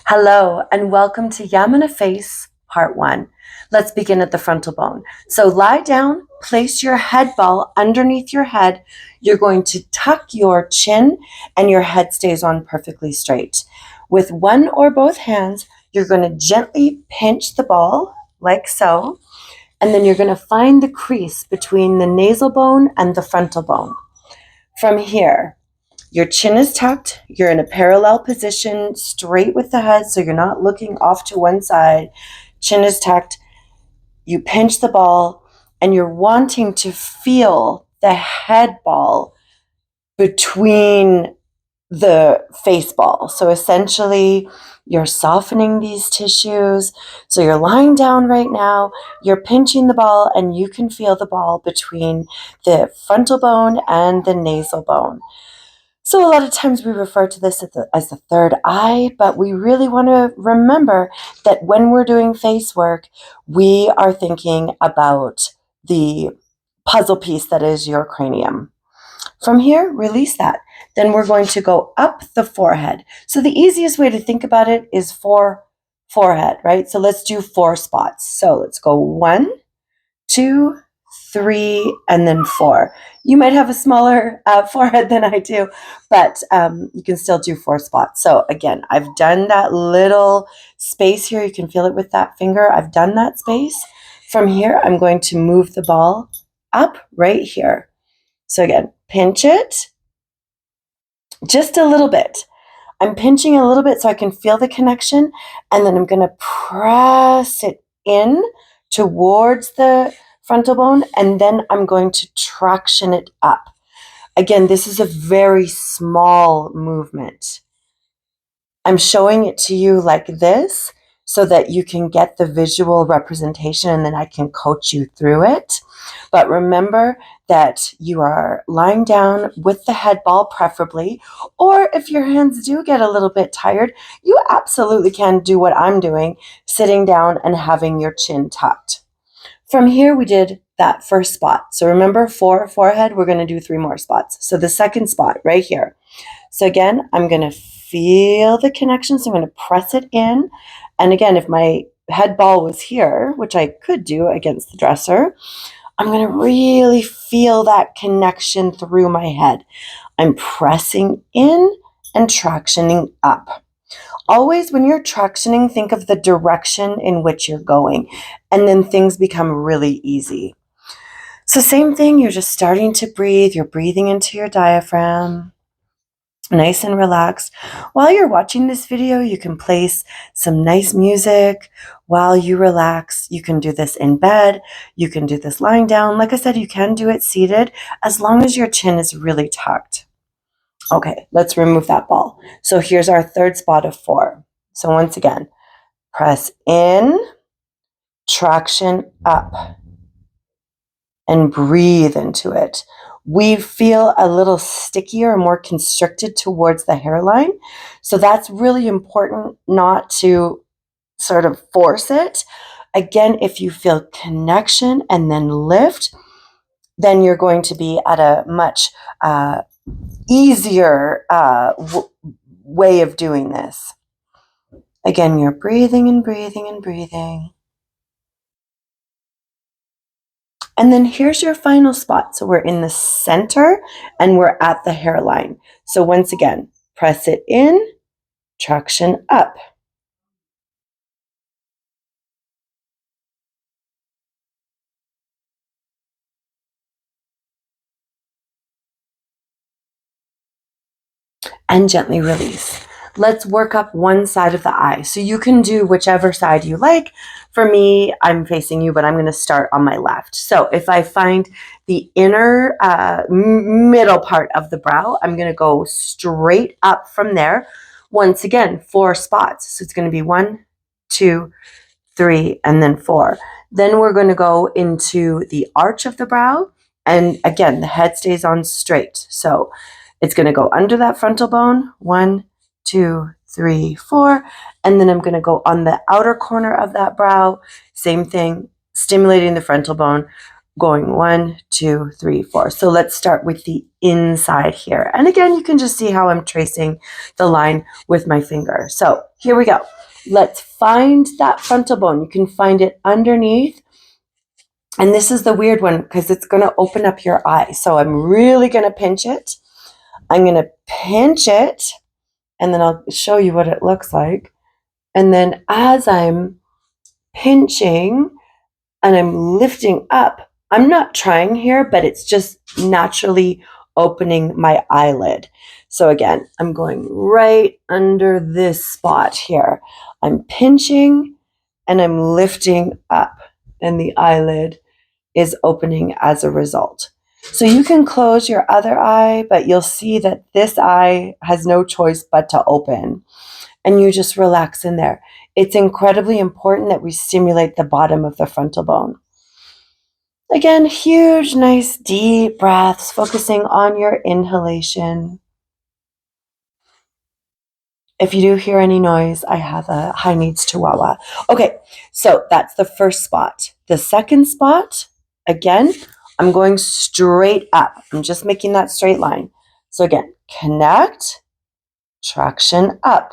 Hello and welcome to Yamuna Face Part 1. Let's begin at the frontal bone. So lie down, place your head ball underneath your head. You're going to tuck your chin and your head stays on perfectly straight. With one or both hands, you're going to gently pinch the ball like so, and then you're going to find the crease between the nasal bone and the frontal bone. From here, your chin is tucked. You're in a parallel position, straight with the head, so you're not looking off to one side. Chin is tucked. You pinch the ball, and you're wanting to feel the head ball between the face ball. So essentially, you're softening these tissues. So you're lying down right now, you're pinching the ball, and you can feel the ball between the frontal bone and the nasal bone. So a lot of times we refer to this as the third eye, but we really want to remember that when we're doing face work, we are thinking about the puzzle piece that is your cranium. From here, release that. Then we're going to go up the forehead. So the easiest way to think about it is for forehead, right? So let's do 4 spots. So let's go 1, 2, 3, and then 4. You might have a smaller forehead than I do, but you can still do 4 spots. So again, I've done that little space here. You can feel it with that finger. I've done that space. From here, I'm going to move the ball up right here. So again, pinch it just a little bit. I'm pinching a little bit so I can feel the connection, and then I'm going to press it in towards the frontal bone, and then I'm going to traction it up. Again, this is a very small movement. I'm showing it to you like this so that you can get the visual representation, and then I can coach you through it. But remember that you are lying down with the head ball preferably, or if your hands do get a little bit tired, you absolutely can do what I'm doing, sitting down and having your chin tucked. From here, we did that first spot. So remember, 4 forehead, we're going to do 3 more spots. So the second spot right here. So again, I'm going to feel the connection. So I'm going to press it in. And again, if my head ball was here, which I could do against the dresser, I'm going to really feel that connection through my head. I'm pressing in and tractioning up. Always when you're tractioning, think of the direction in which you're going, and then things become really easy. So same thing, you're just starting to breathe. You're breathing into your diaphragm, nice and relaxed. While you're watching this video, you can place some nice music while you relax. You can do this in bed. You can do this lying down. Like I said, you can do it seated as long as your chin is really tucked. Okay, let's remove that ball. So here's our third spot of 4. So once again, press in, traction up, and breathe into it. We feel a little stickier and more constricted towards the hairline. So that's really important not to sort of force it. Again, if you feel connection and then lift, then you're going to be at a much easier way of doing this. Again, you're breathing and breathing and breathing. And then here's your final spot. So we're in the center and we're at the hairline. So once again, press it in, traction up. And gently release. Let's work up one side of the eye. So you can do whichever side you like. For me, I'm facing you, but I'm going to start on my left. So if I find the inner middle part of the brow, I'm going to go straight up from there. Once again, 4 spots. So it's going to be 1, 2, 3, and then 4. Then we're going to go into the arch of the brow. And again, the head stays on straight. So it's going to go under that frontal bone. 1, 2, 3, 4. And then I'm going to go on the outer corner of that brow. Same thing, stimulating the frontal bone. going 1, 2, 3, 4. So let's start with the inside here. And again, you can just see how I'm tracing the line with my finger. So here we go. Let's find that frontal bone. You can find it underneath. And this is the weird one because it's going to open up your eye. So I'm really going to pinch it. I'm going to pinch it, and then I'll show you what it looks like. And then as I'm pinching and I'm lifting up, I'm not trying here, but it's just naturally opening my eyelid. So again, I'm going right under this spot here. I'm pinching and I'm lifting up, and the eyelid is opening as a result. So you can close your other eye, but you'll see that this eye has no choice but to open, and you just relax in there. It's incredibly important that we stimulate the bottom of the frontal bone. Again, huge, nice, deep breaths, focusing on your inhalation. If you do hear any noise, I have a high needs chihuahua. Okay, so that's the first spot. The second spot, again, I'm going straight up. I'm just making that straight line. So again, connect, traction up.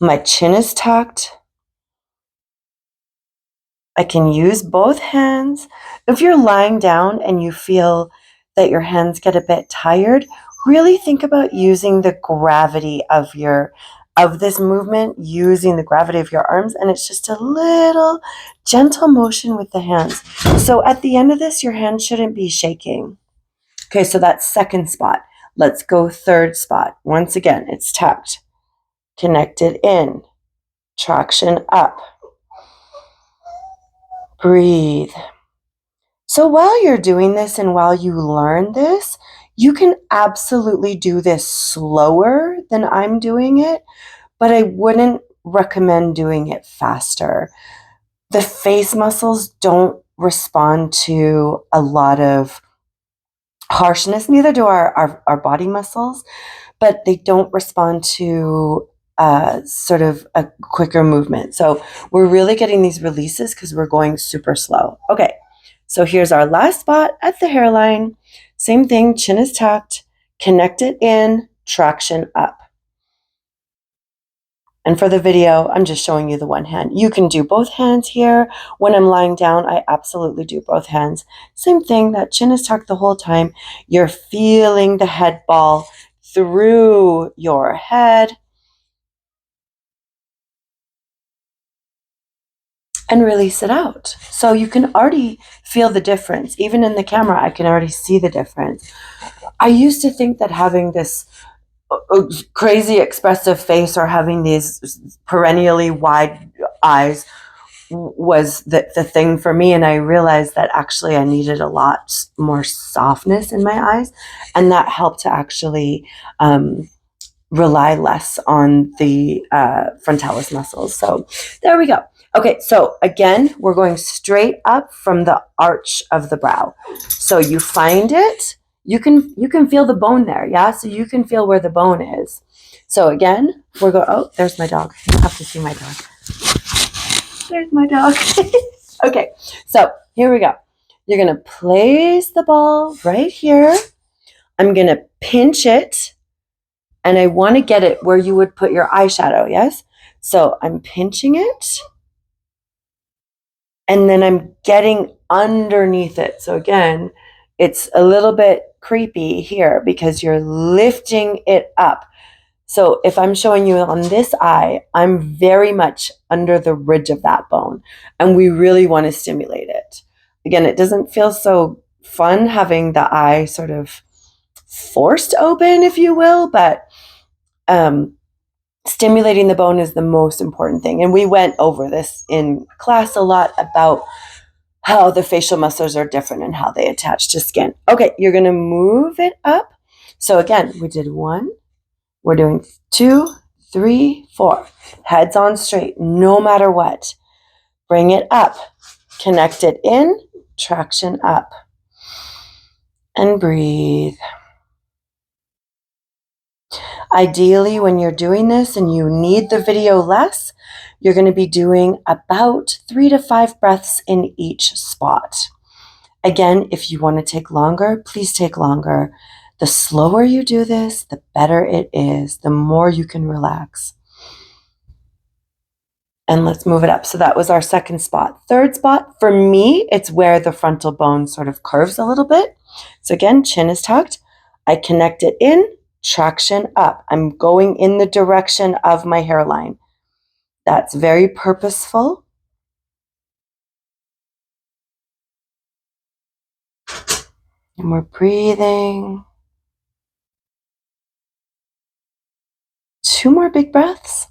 My chin is tucked. I can use both hands. If you're lying down and you feel that your hands get a bit tired, really think about using the gravity of this movement, using the gravity of your arms, and it's just a little gentle motion with the hands. So at the end of this, your hands shouldn't be shaking. Okay, so that's second spot. Let's go third spot. Once again, it's tucked, connected in, traction up. Breathe. So while you're doing this and while you learn this, you can absolutely do this slower than I'm doing it, but I wouldn't recommend doing it faster. The face muscles don't respond to a lot of harshness, neither do our body muscles, but they don't respond to sort of a quicker movement. So we're really getting these releases because we're going super slow. Okay, so here's our last spot at the hairline. Same thing, chin is tucked, connect it in, traction up. And for the video, I'm just showing you the one hand. You can do both hands here. When I'm lying down, I absolutely do both hands. Same thing, that chin is tucked the whole time. You're feeling the head ball through your head. And release it out. So you can already feel the difference. Even in the camera, I can already see the difference. I used to think that having this crazy expressive face or having these perennially wide eyes was the thing for me, and I realized that actually I needed a lot more softness in my eyes, and that helped to actually rely less on the frontalis muscles. So there we go. Okay, so again, we're going straight up from the arch of the brow. So you find it, you can feel the bone there, yeah? So you can feel where the bone is. So again, we're going, oh, there's my dog. You have to see my dog. There's my dog. Okay, so here we go. You're going to place the ball right here. I'm going to pinch it, and I want to get it where you would put your eyeshadow, yes? So I'm pinching it, and then I'm getting underneath it. So again, it's a little bit creepy here because you're lifting it up. So if I'm showing you on this eye, I'm very much under the ridge of that bone, and we really want to stimulate it. Again, it doesn't feel so fun having the eye sort of forced open, if you will, but stimulating the bone is the most important thing. And we went over this in class a lot about how the facial muscles are different and how they attach to skin. Okay, you're going to move it up. So again, we did 1. We're doing 2, 3, 4. Heads on straight, no matter what. Bring it up. Connect it in, traction up. And breathe. Ideally, when you're doing this and you need the video less, you're going to be doing about 3 to 5 breaths in each spot. Again, if you want to take longer, please take longer. The slower you do this, the better it is, the more you can relax. And let's move it up. So that was our second spot. Third spot, for me, it's where the frontal bone sort of curves a little bit. So again, chin is tucked. I connect it in, traction up. I'm going in the direction of my hairline. That's very purposeful. And we're breathing. 2 more big breaths.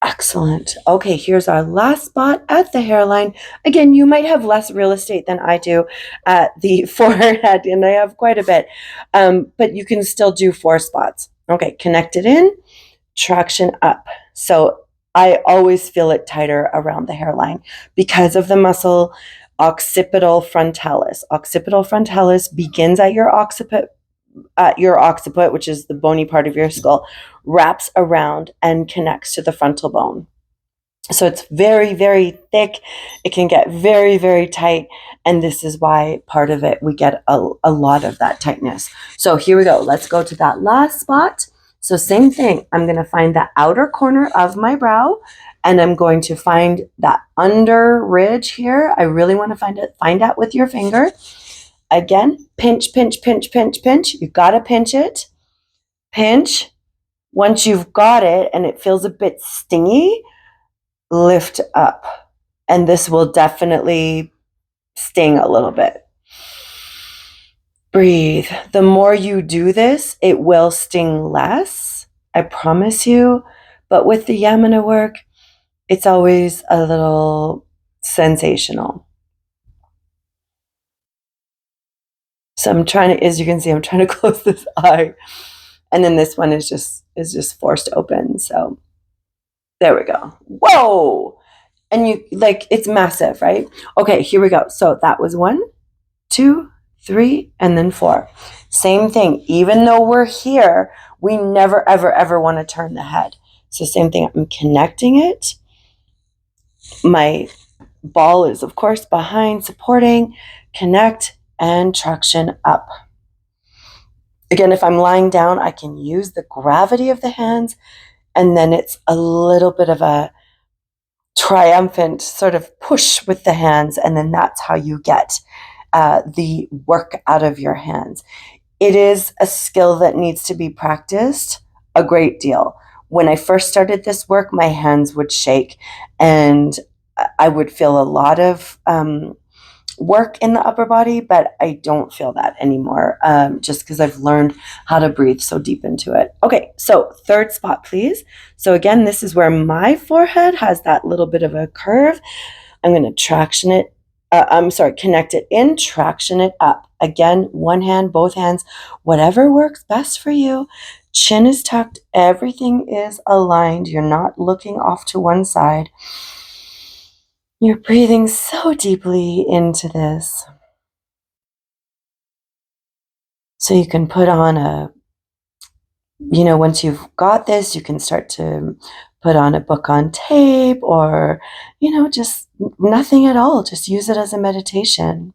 Excellent. Okay, here's our last spot at the hairline. Again, you might have less real estate than I do at the forehead, and I have quite a bit, but you can still do 4 spots. Okay, connect it in, traction up. So I always feel it tighter around the hairline because of the muscle occipital frontalis. Occipital frontalis begins at your occiput, which is the bony part of your skull, wraps around and connects to the frontal bone. So it's very, very thick. It can get very, very tight. And this is why part of it, we get a lot of that tightness. So here we go. Let's go to that last spot. So same thing. I'm going to find the outer corner of my brow, and I'm going to find that under ridge here. I really want to find out with your finger. Again, pinch, pinch, pinch, pinch, pinch. You got to pinch it. Pinch. Once you've got it and it feels a bit stingy, lift up. And this will definitely sting a little bit. Breathe. The more you do this, it will sting less. I promise you. But with the Yamuna work, it's always a little sensational. So I'm trying to, as you can see, I'm trying to close this eye. And then this one is just forced open. So there we go. Whoa! And you, like, it's massive, right? Okay, here we go. So that was 1, 2, 3, and then 4. Same thing. Even though we're here, we never, ever, ever want to turn the head. So same thing. I'm connecting it. My ball is, of course, behind, supporting, connect, and traction up. Again, if I'm lying down, I can use the gravity of the hands, and then it's a little bit of a triumphant sort of push with the hands, and then that's how you get the work out of your hands. It is a skill that needs to be practiced a great deal. When I first started this work, my hands would shake, and I would feel a lot of work in the upper body, but I don't feel that anymore, just because I've learned how to breathe so deep into it. Okay, so third spot, please. So again, this is where my forehead has that little bit of a curve. I'm going to traction it. Connect it in, traction it up. Again, one hand, both hands, whatever works best for you. Chin is tucked. Everything is aligned. You're not looking off to one side. You're breathing so deeply into this. So you can put on once you've got this, you can start to put on a book on tape or, just nothing at all. Just use it as a meditation.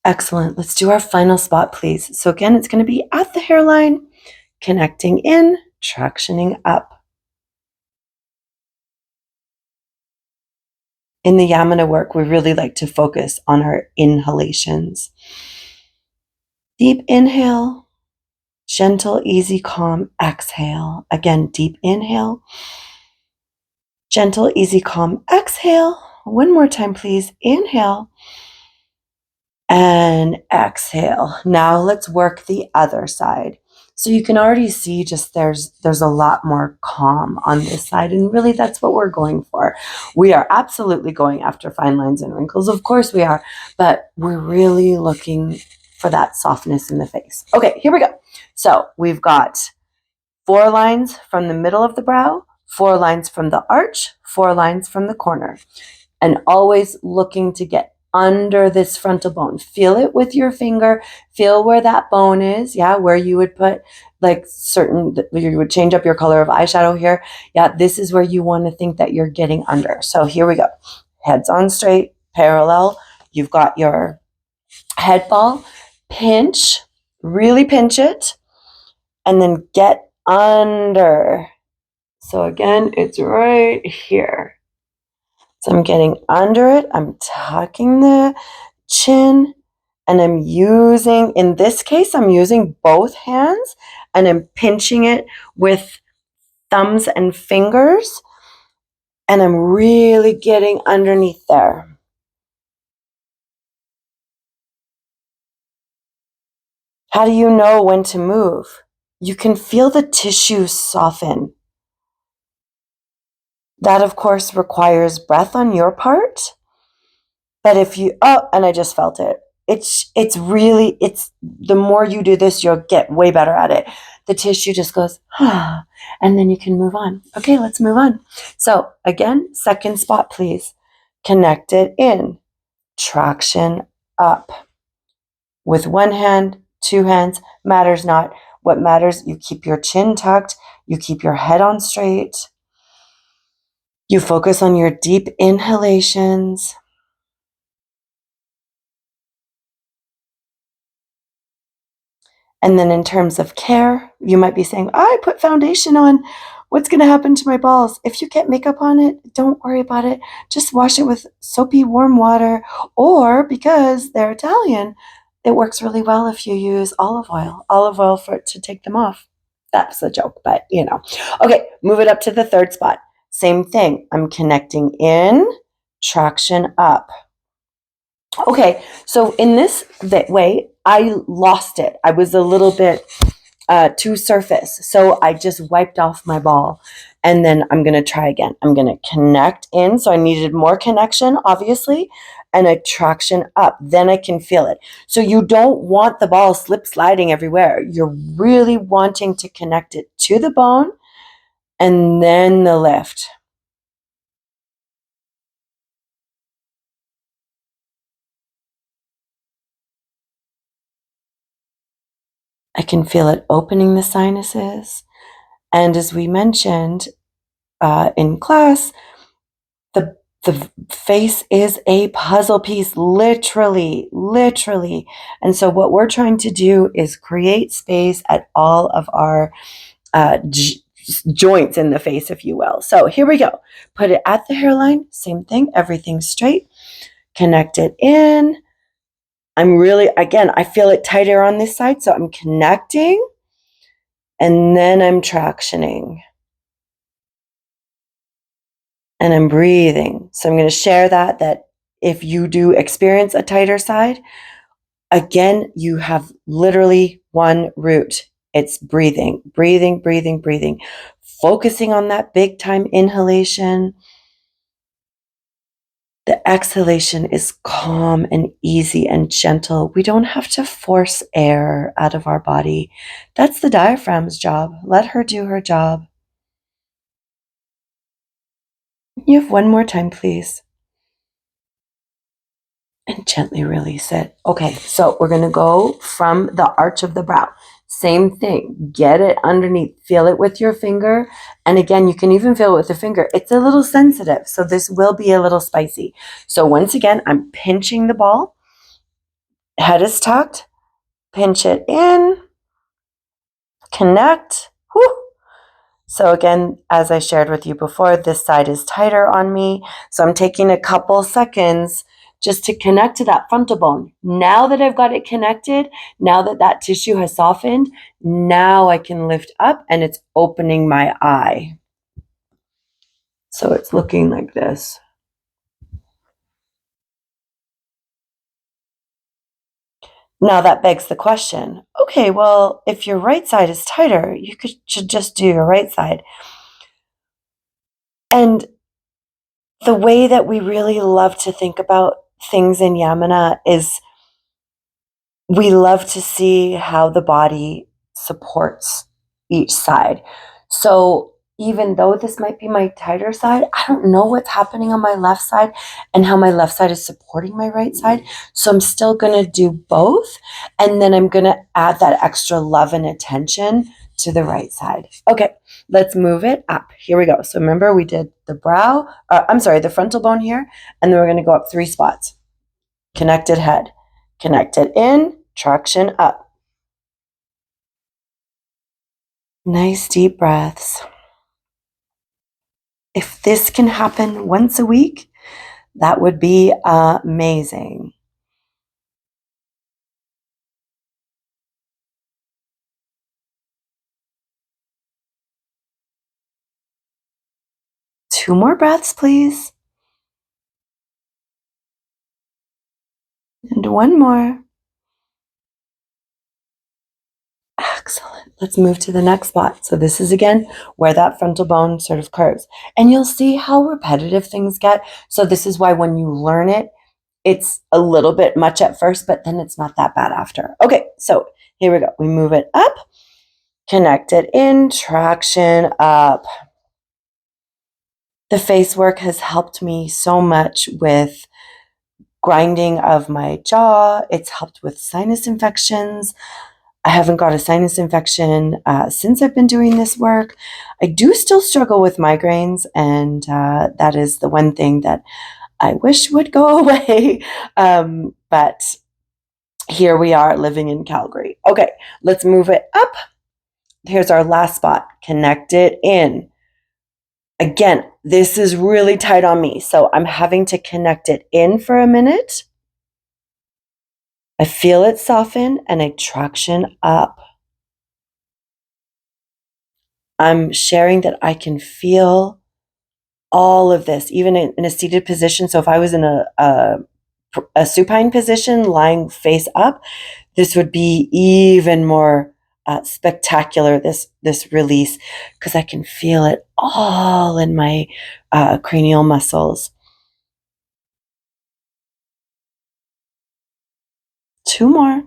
Excellent. Let's do our final spot, please. So again, it's going to be at the hairline, connecting in, tractioning up. In the Yamuna work, we really like to focus on our inhalations. Deep inhale, gentle, easy, calm exhale. Again, deep inhale, gentle, easy, calm exhale. One more time, please. Inhale and exhale. Now let's work the other side. So you can already see just there's a lot more calm on this side, and really that's what we're going for. We are absolutely going after fine lines and wrinkles, of course we are, but we're really looking for that softness in the face. Okay, here we go. So we've got 4 lines from the middle of the brow, 4 lines from the arch, 4 lines from the corner, and always looking to get under this frontal bone. Feel it with your finger. Feel where that bone is. Yeah, where you would put like you would change up your color of eyeshadow here. Yeah, this is where you want to think that you're getting under. So here we go. Heads on straight, parallel. You've got your head ball. Pinch, really pinch it, and then get under. So again, it's right here. So I'm getting under it. I'm tucking the chin, and I'm using, in this case, I'm using both hands, and I'm pinching it with thumbs and fingers, and I'm really getting underneath there. How do you know when to move? You can feel the tissue soften. That, of course, requires breath on your part. But if you, oh, and I just felt it. It's really, the more you do this, you'll get way better at it. The tissue just goes, ah, and then you can move on. Okay, let's move on. So again, second spot, please. Connect it in. Traction up. With one hand, two hands, matters not. What matters, you keep your chin tucked, you keep your head on straight. You focus on your deep inhalations. And then in terms of care, you might be saying, I put foundation on. What's going to happen to my balls? If you get makeup on it, don't worry about it. Just wash it with soapy warm water. Or because they're Italian, it works really well if you use olive oil for it to take them off. That's a joke, but you know. Okay, move it up to the third spot. Same thing. I'm connecting in, traction up. Okay, so in this way, I lost it. I was a little bit too surface. So I just wiped off my ball. And then I'm going to try again. I'm going to connect in. So I needed more connection, obviously, and a traction up. Then I can feel it. So you don't want the ball slip sliding everywhere. You're really wanting to connect it to the bone and then the lift. I can feel it opening the sinuses. And as we mentioned in class, the face is a puzzle piece, literally. And so what we're trying to do is create space at all of our joints in the face, if you will. So here we go. Put it at the hairline. Same thing. Everything straight. Connect it in. I'm really, again, I feel it tighter on this side. So I'm connecting. And then I'm tractioning. And I'm breathing. So I'm going to share that if you do experience a tighter side, again, you have literally one route. It's breathing. Focusing on that big time inhalation. The exhalation is calm and easy and gentle. We don't have to force air out of our body. That's the diaphragm's job. Let her do her job. You have one more time, please. And gently release it. Okay, so we're going to go from the arch of the brow. Same thing. Get it underneath. Feel it with your finger. And again, you can even feel it with the finger. It's a little sensitive, so this will be a little spicy. So once again, I'm pinching the ball. Head is tucked. Pinch it in. Connect. Whew. So again, as I shared with you before, this side is tighter on me. So I'm taking a couple seconds just to connect to that frontal bone. Now that I've got it connected, now that that tissue has softened, now I can lift up and it's opening my eye. So it's looking like this. Now that begs the question, okay, well, if your right side is tighter, should just do your right side. And the way that we really love to think about things in Yamuna is we love to see how the body supports each side. So even though this might be my tighter side, I don't know what's happening on my left side and how my left side is supporting my right side. So I'm still going to do both. And then I'm going to add that extra love and attention to the right side. Okay, let's move it up. Here we go. So remember, we did the the frontal bone here, and then we're going to go up 3 spots. Connected head, connected in, traction up. Nice deep breaths. If this can happen once a week, that would be amazing. Two more breaths, please. And one more. Excellent. Let's move to the next spot. So this is again where that frontal bone sort of curves. And you'll see how repetitive things get. So this is why when you learn it, it's a little bit much at first, but then it's not that bad after. Okay, so here we go. We move it up, connect it in, traction up. The face work has helped me so much with grinding of my jaw. It's helped with sinus infections. I haven't got a sinus infection since I've been doing this work. I do still struggle with migraines, and that is the one thing that I wish would go away. But here we are living in Calgary. Okay, let's move it up. Here's our last spot. Connect it in. Again, this is really tight on me, so I'm having to connect it in for a minute. I feel it soften and I traction up. I'm sharing that I can feel all of this, even in a seated position. So if I was in a supine position, lying face up, this would be even more spectacular, this release, because I can feel it all in my cranial muscles. 2 more.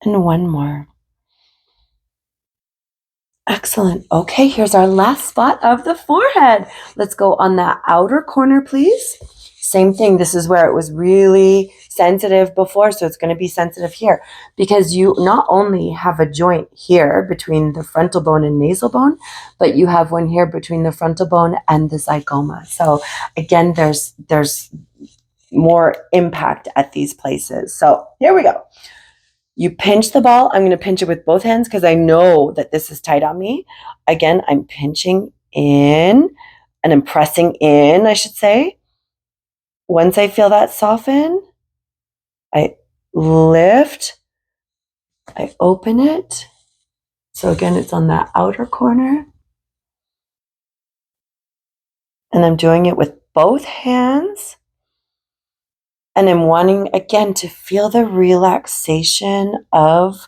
And 1 more. Excellent. Okay, here's our last spot of the forehead. Let's go on that outer corner, please. Same thing. This is where it was really sensitive before, so it's going to be sensitive here because you not only have a joint here between the frontal bone and nasal bone, but you have one here between the frontal bone and the zygoma. So again, there's more impact at these places. So here we go. You pinch the ball. I'm going to pinch it with both hands because I know that this is tight on me. Again, I'm pinching in and I'm pressing in, I should say. Once I feel that soften, I lift, I open it. So again, it's on that outer corner. And I'm doing it with both hands. And I'm wanting, again, to feel the relaxation of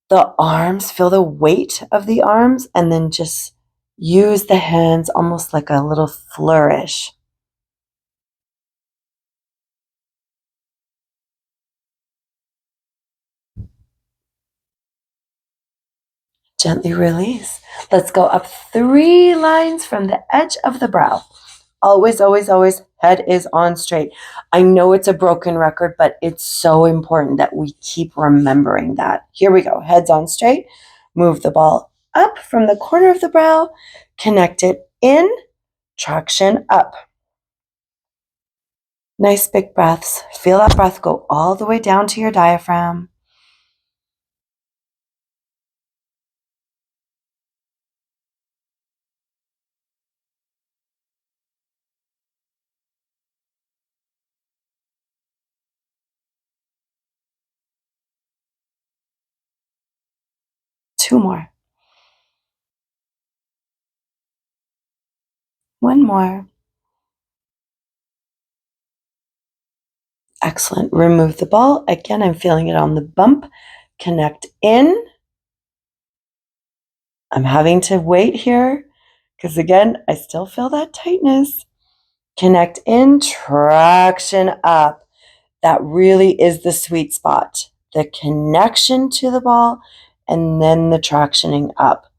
the arms, feel the weight of the arms, and then just use the hands almost like a little flourish. Gently release. Let's go up 3 lines from the edge of the brow. Always, always, always, head is on straight. I know it's a broken record, but it's so important that we keep remembering that. Here we go. Head's on straight. Move the ball up from the corner of the brow. Connect it in. Traction up. Nice big breaths. Feel that breath go all the way down to your diaphragm. Two more. One more. Excellent. Remove the ball. Again, I'm feeling it on the bump. Connect in. I'm having to wait here because, again, I still feel that tightness. Connect in, traction up. That really is the sweet spot. The connection to the ball and then the tractioning up.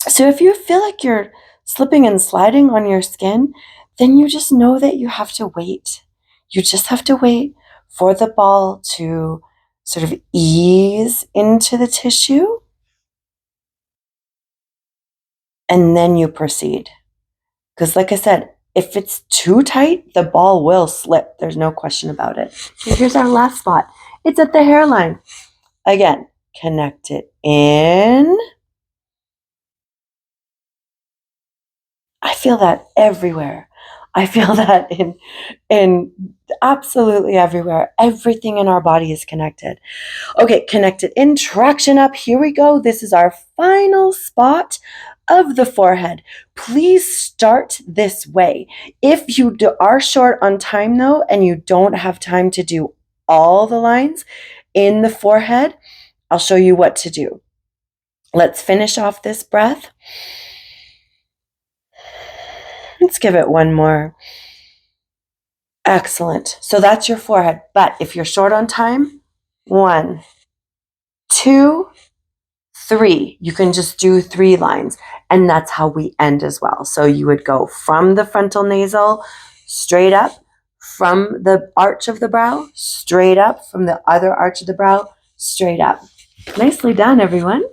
So if you feel like you're slipping and sliding on your skin, then you just know that you have to wait. You just have to wait for the ball to sort of ease into the tissue, and then you proceed. Because like I said, if it's too tight, the ball will slip. There's no question about it. Okay, here's our last spot. It's at the hairline. Again, connect it in. I feel that everywhere. I feel that in absolutely everywhere. Everything in our body is connected. Okay, connect it in, traction up. Here we go. This is our final spot of the forehead. Please start this way. If you are short on time though, and you don't have time to do all the lines in the forehead, I'll show you what to do. Let's finish off this breath. Let's give it one more. Excellent. So that's your forehead. But if you're short on time, 1, 2, 3. You can just do 3 lines. And that's how we end as well. So you would go from the frontal nasal, straight up, from the arch of the brow, straight up, from the other arch of the brow, straight up. Nicely done, everyone.